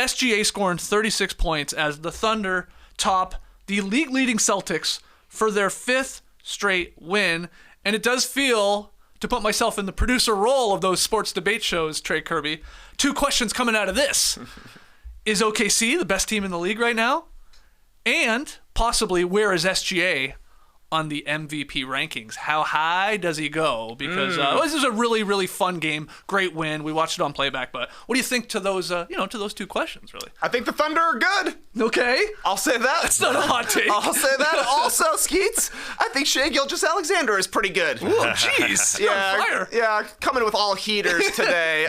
SGA scoring 36 points as the Thunder top the league-leading Celtics for their 5th straight win. And it does feel, to put myself in the producer role of those sports debate shows, Trey Kirby, 2 questions coming out of this. Is OKC the best team in the league right now? And possibly, where is SGA on the MVP rankings? How high does he go? Because this is a really, really fun game. Great win. We watched it on playback. But what do you think to those, to those 2 questions, really? I think the Thunder are good. Okay. I'll say that. That's not a hot take. I'll say that. Also, Skeets, I think Shai Gilgeous-Alexander is pretty good. Ooh, jeez. Yeah, coming with all heaters today.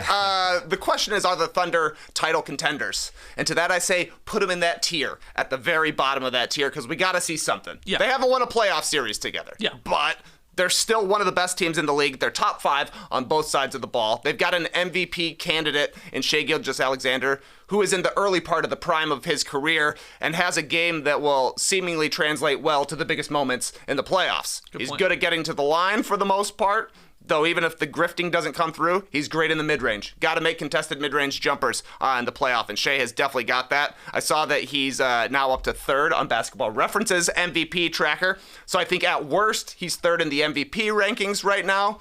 The question is, are the Thunder title contenders? And to that I say, put them in that tier, at the very bottom of that tier, because we got to see something. Yeah. They haven't won a playoff series together. Yeah. But they're still one of the best teams in the league. They're top 5 on both sides of the ball. They've got an MVP candidate in Shai Gilgeous-Alexander, who is in the early part of the prime of his career and has a game that will seemingly translate well to the biggest moments in the playoffs. He's good at getting to the line for the most part. Though even if the grifting doesn't come through, he's great in the mid-range. Got to make contested mid-range jumpers in the playoff, and Shai has definitely got that. I saw that he's now up to 3rd on Basketball Reference's MVP tracker. So I think at worst, he's 3rd in the MVP rankings right now.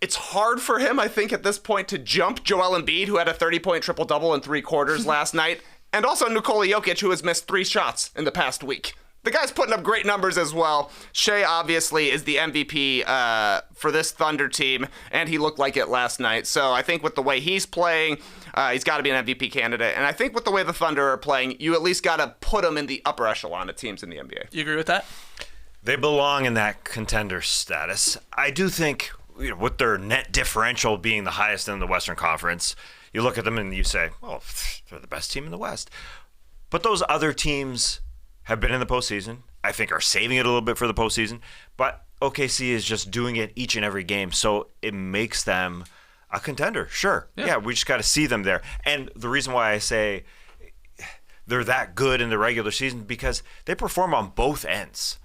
It's hard for him, I think, at this point to jump Joel Embiid, who had a 30-point triple-double in 3 quarters last night, and also Nikola Jokic, who has missed 3 shots in the past week. The guy's putting up great numbers as well. Shai obviously is the MVP for this Thunder team, and he looked like it last night. So I think with the way he's playing, he's got to be an MVP candidate. And I think with the way the Thunder are playing, you at least got to put him in the upper echelon of teams in the NBA. You agree with that? They belong in that contender status. I do think, with their net differential being the highest in the Western Conference, you look at them and you say, well, they're the best team in the West. But those other teams have been in the postseason, I think are saving it a little bit for the postseason, but OKC is just doing it each and every game, so it makes them a contender, sure. Yeah, we just got to see them there. And the reason why I say they're that good in the regular season, because they perform on both ends.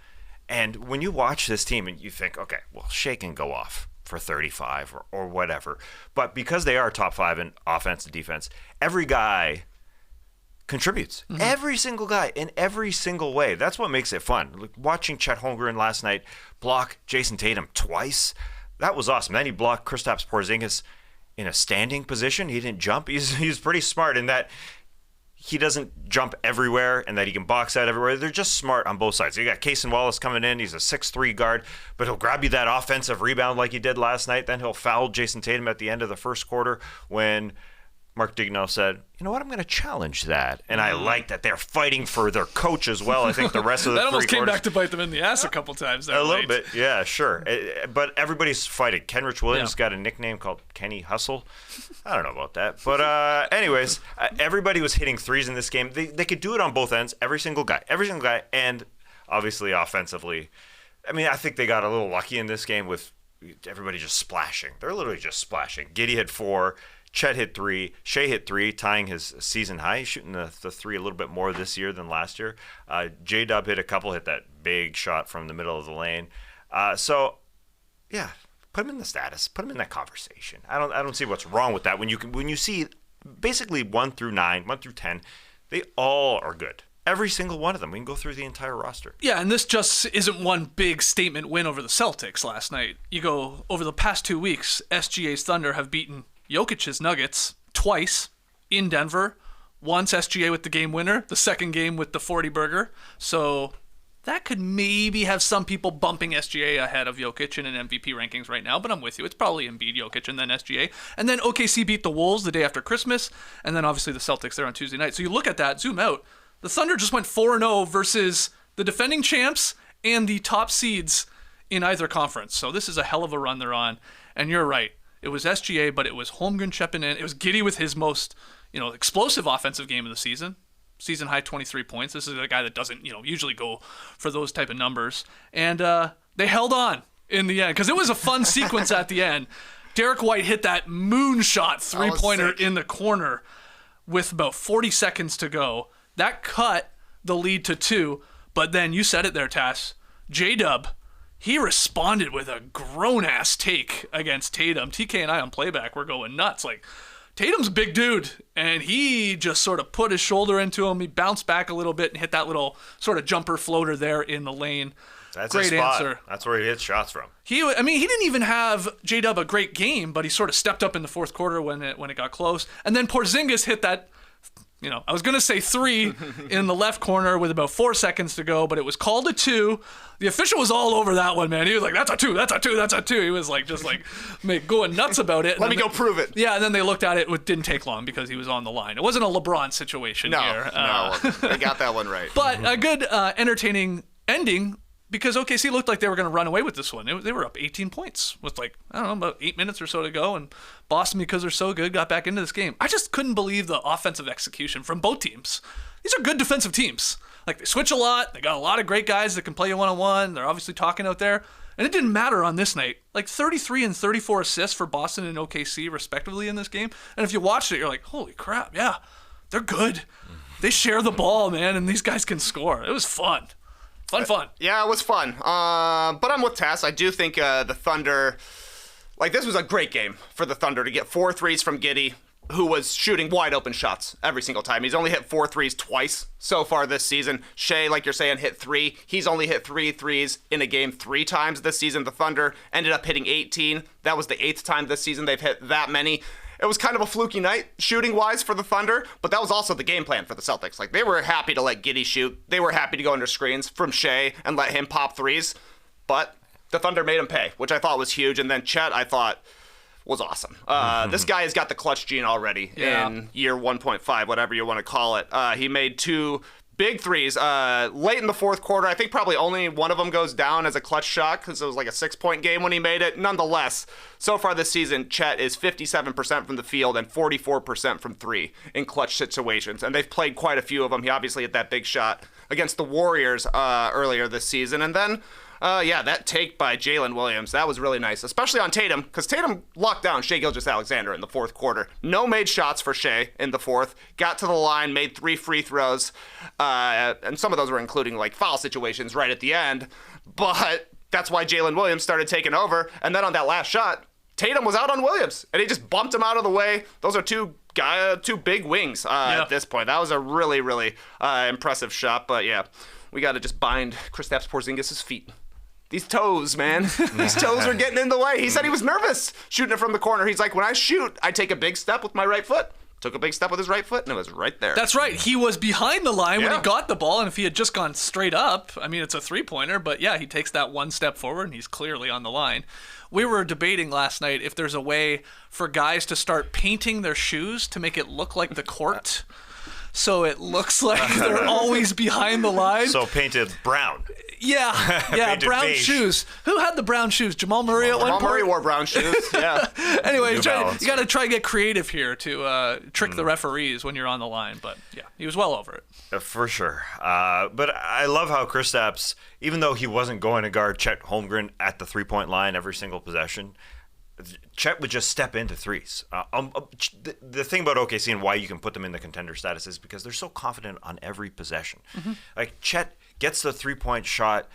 And when you watch this team and you think, okay, well, Shai can go off for 35 or whatever, but because they are top 5 in offense and defense, every guy contributes. Mm-hmm. Every single guy in every single way. That's what makes it fun. Like watching Chet Holmgren last night block Jason Tatum twice, that was awesome. Then he blocked Kristaps Porzingis in a standing position. He didn't jump. He's pretty smart in that he doesn't jump everywhere and that he can box out everywhere. They're just smart on both sides. You got Cason Wallace coming in. He's a 6'3" guard, but he'll grab you that offensive rebound like he did last night. Then he'll foul Jason Tatum at the end of the first quarter when Mark Digno said, you know what, I'm going to challenge that. And I like that they're fighting for their coach as well. I think the rest of the that almost came quarters, back to bite them in the ass a couple times. A little bit, yeah, sure. But everybody's fighting. Kenrich Williams got a nickname called Kenny Hustle. I don't know about that. But anyways, everybody was hitting threes in this game. They could do it on both ends, every single guy. And obviously offensively, I mean, I think they got a little lucky in this game with everybody just splashing. They're literally just splashing. Giddey hit 4. Chet hit 3, Shai hit 3, tying his season high. He's shooting the 3 a little bit more this year than last year. J-Dub hit a couple, hit that big shot from the middle of the lane. So, yeah, put him in the status, put him in that conversation. I don't see what's wrong with that. When you see basically 1 through 9, 1 through 10, they all are good. Every single one of them. We can go through the entire roster. Yeah, and this just isn't one big statement win over the Celtics last night. You go over the past 2 weeks, SGA's Thunder have beaten Jokic's Nuggets twice in Denver. Once SGA with the game winner, the second game with the 40 burger. So that could maybe have some people bumping SGA ahead of Jokic in an MVP rankings right now, but I'm with you. It's probably Embiid, Jokic, and then SGA. And then OKC beat the Wolves the day after Christmas, and then obviously the Celtics there on Tuesday night. So you look at that, zoom out. The Thunder just went 4-0 versus the defending champs and the top seeds in either conference. So this is a hell of a run they're on. And you're right. It was SGA, but it was Holmgren chipping in. It was Giddey with his most, explosive offensive game of the season. Season high 23 points. This is a guy that doesn't, usually go for those type of numbers. And they held on in the end because it was a fun sequence at the end. Derek White hit that moonshot three-pointer in the corner with about 40 seconds to go. That cut the lead to 2. But then you said it there, Tass. J-Dub. He responded with a grown-ass take against Tatum. TK and I on playback were going nuts. Like, Tatum's a big dude, and he just sort of put his shoulder into him. He bounced back a little bit and hit that little sort of jumper floater there in the lane. That's great his spot. answer. That's where he hits shots from. He didn't even have J-Dub a great game, but he sort of stepped up in the fourth quarter when it got close. And then Porzingis hit that, I was going to say 3 in the left corner with about 4 seconds to go, but it was called a 2. The official was all over that one, man. He was like, that's a 2, that's a 2, that's a 2. He was like, just like going nuts about it. Let me go prove it. Yeah, and then they looked at it. It didn't take long because he was on the line. It wasn't a LeBron situation here. No, they got that one right. But a good, entertaining ending because OKC looked like they were going to run away with this one. They were up 18 points with about 8 minutes or so to go, and Boston, because they're so good, got back into this game. I just couldn't believe the offensive execution from both teams. These are good defensive teams. They switch a lot. They got a lot of great guys that can play you one-on-one. They're obviously talking out there. And it didn't matter on this night. 33 and 34 assists for Boston and OKC, respectively, in this game. And if you watched it, you're like, holy crap, yeah, they're good. They share the ball, man, and these guys can score. It was fun. Fun. Yeah, it was fun. But I'm with Tess. I do think the Thunder, this was a great game for the Thunder to get 4 threes from Giddey, who was shooting wide open shots every single time. He's only hit 4 threes twice so far this season. Shea, like you're saying, hit 3. He's only hit 3 threes in a game 3 times this season. The Thunder ended up hitting 18. That was the 8th time this season they've hit that many. It was kind of a fluky night shooting-wise for the Thunder, but that was also the game plan for the Celtics. They were happy to let Giddey shoot. They were happy to go under screens from Shea and let him pop threes, but the Thunder made him pay, which I thought was huge. And then Chet, I thought, was awesome. This guy has got the clutch gene already in year 1.5, whatever you want to call it. He made 2 big threes late in the fourth quarter. I think probably only one of them goes down as a clutch shot because it was a 6-point game when he made it. Nonetheless, so far this season, Chet is 57% from the field and 44% from 3 in clutch situations. And they've played quite a few of them. He obviously hit that big shot against the Warriors earlier this season. And then that take by Jalen Williams, that was really nice, especially on Tatum, because Tatum locked down Shai Gilgeous-Alexander in the fourth quarter. No made shots for Shai in the fourth, got to the line, made 3 free throws, and some of those were including foul situations right at the end, but that's why Jalen Williams started taking over, and then on that last shot, Tatum was out on Williams, and he just bumped him out of the way. Those are two big wings at this point. That was a really, really impressive shot, but yeah, we got to just bind Kristaps Porzingis' feet. These toes, man. These toes are getting in the way. He said he was nervous shooting it from the corner. He's like, when I shoot, I take a big step with my right foot. Took a big step with his right foot, and it was right there. That's right. He was behind the line when he got the ball, and if he had just gone straight up, it's a 3-pointer, but yeah, he takes that one step forward, and he's clearly on the line. We were debating last night if there's a way for guys to start painting their shoes to make it look like the court. So it looks like they're always behind the line. So painted brown. Yeah, brown beige. shoes. Who had the brown shoes? Jamal Murray at one point? Jamal Murray wore brown shoes, yeah. Anyway, you got to try to get creative here to trick the referees when you're on the line. But yeah, he was well over it. For sure. But I love how Kristaps, even though he wasn't going to guard Chet Holmgren at the 3-point line every single possession, Chet would just step into threes. The thing about OKC and why you can put them in the contender status is because they're so confident on every possession. Mm-hmm. Chet gets the 3-point shot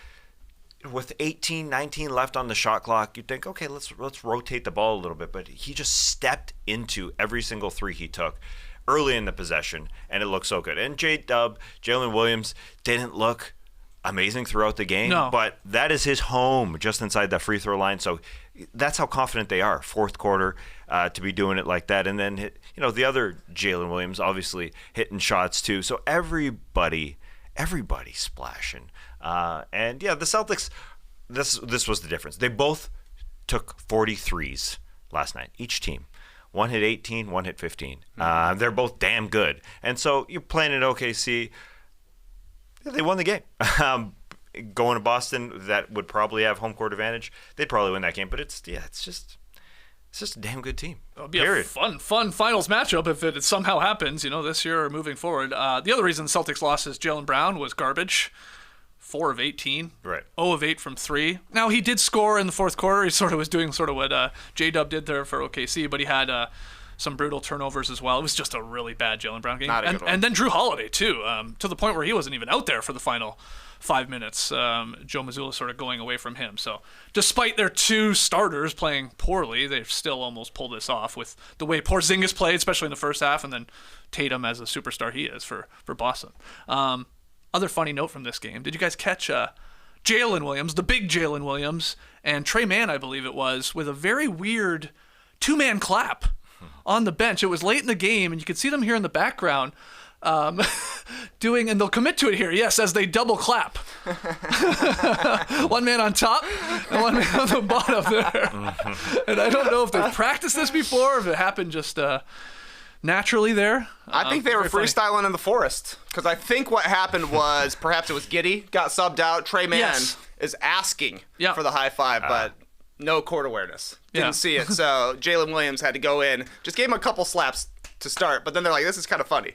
with 18, 19 left on the shot clock. You'd think, okay, let's rotate the ball a little bit. But he just stepped into every single 3 he took early in the possession, and it looked so good. And Jalen Williams didn't look amazing throughout the game, but that is his home just inside that free throw line. So that's how confident they are, fourth quarter, to be doing it like that. And then, the other Jalen Williams obviously hitting shots too. So everybody splashing. And yeah, the Celtics, this was the difference. They both took 43s last night, each team. One hit 18, one hit 15. They're both damn good. And so you're playing in OKC. They won the game. Going to Boston, that would probably have home court advantage. They'd probably win that game, but it's just a damn good team. It'll be a fun finals matchup if it somehow happens, this year or moving forward. The other reason the Celtics lost is Jaylen Brown was garbage. 4 of 18. Right. 0 of 8 from 3. Now, he did score in the fourth quarter. He was doing what J-Dub did there for OKC, but he had some brutal turnovers as well. It was just a really bad Jaylen Brown game. Not a good one. And then Drew Holiday, too, to the point where he wasn't even out there for the final 5 minutes. Joe Mazzulla sort of going away from him. So despite their two starters playing poorly, they've still almost pulled this off with the way Porzingis played, especially in the first half, and then Tatum as a superstar he is for Boston. Other funny note from this game, did you guys catch Jalen Williams, the big Jalen Williams, and Trey Mann, I believe it was, with a very weird two-man clap on the bench? It was late in the game, and you could see them here in the background doing, and they'll commit to it here, yes, as they double clap. One man on top and one man on the bottom there. And I don't know if they've practiced this before, or if it happened just naturally there. I think they were freestyling in the forest, because I think what happened was perhaps it was Giddey got subbed out. Trey Mann is asking for the high five, but no court awareness. Didn't see it. So Jalen Williams had to go in, just gave him a couple slaps to start, but then they're like, this is kind of funny.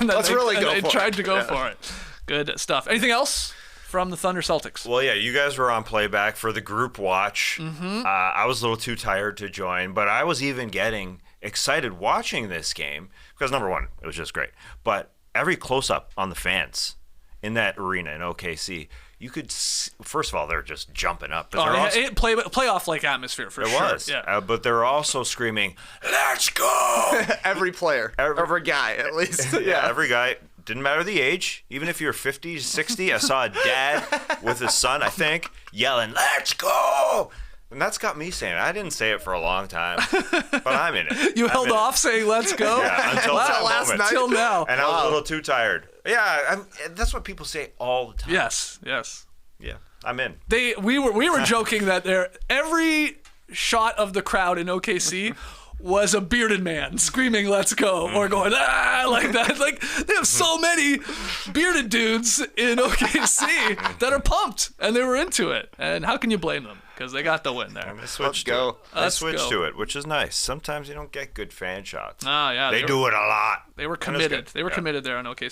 Let's really go for it. They tried to go for it. Good stuff. Anything else from the Thunder Celtics? Well, yeah, you guys were on playback for the group watch. I was a little too tired to join, but I was even getting excited watching this game because, number one, it was just great. But every close-up on the fans in that arena in OKC, you could see, first of all, they're just jumping up. But playoff-like atmosphere for sure. It was. Yeah. But they're also screaming, "Let's go!" Every player, every guy, at least. Yeah, every guy. Didn't matter the age. Even if you're 50, 60, I saw a dad with his son, I think, yelling, "Let's go!" And that's got me saying it. I didn't say it for a long time, but I'm in it. You held off saying "Let's go"? Yeah, until that last moment. night. Till now. And I was a little too tired. Yeah, that's what people say all the time. Yes. Yeah, I'm in. We were joking that every shot of the crowd in OKC was a bearded man screaming "Let's go" or going like that. Like, they have so many bearded dudes in OKC that are pumped and they were into it. And how can you blame them? Because they got the win there. They switched to it. They switched to it, which is nice. Sometimes you don't get good fan shots. Oh yeah, they do it a lot. They were committed. They were committed there on OKC.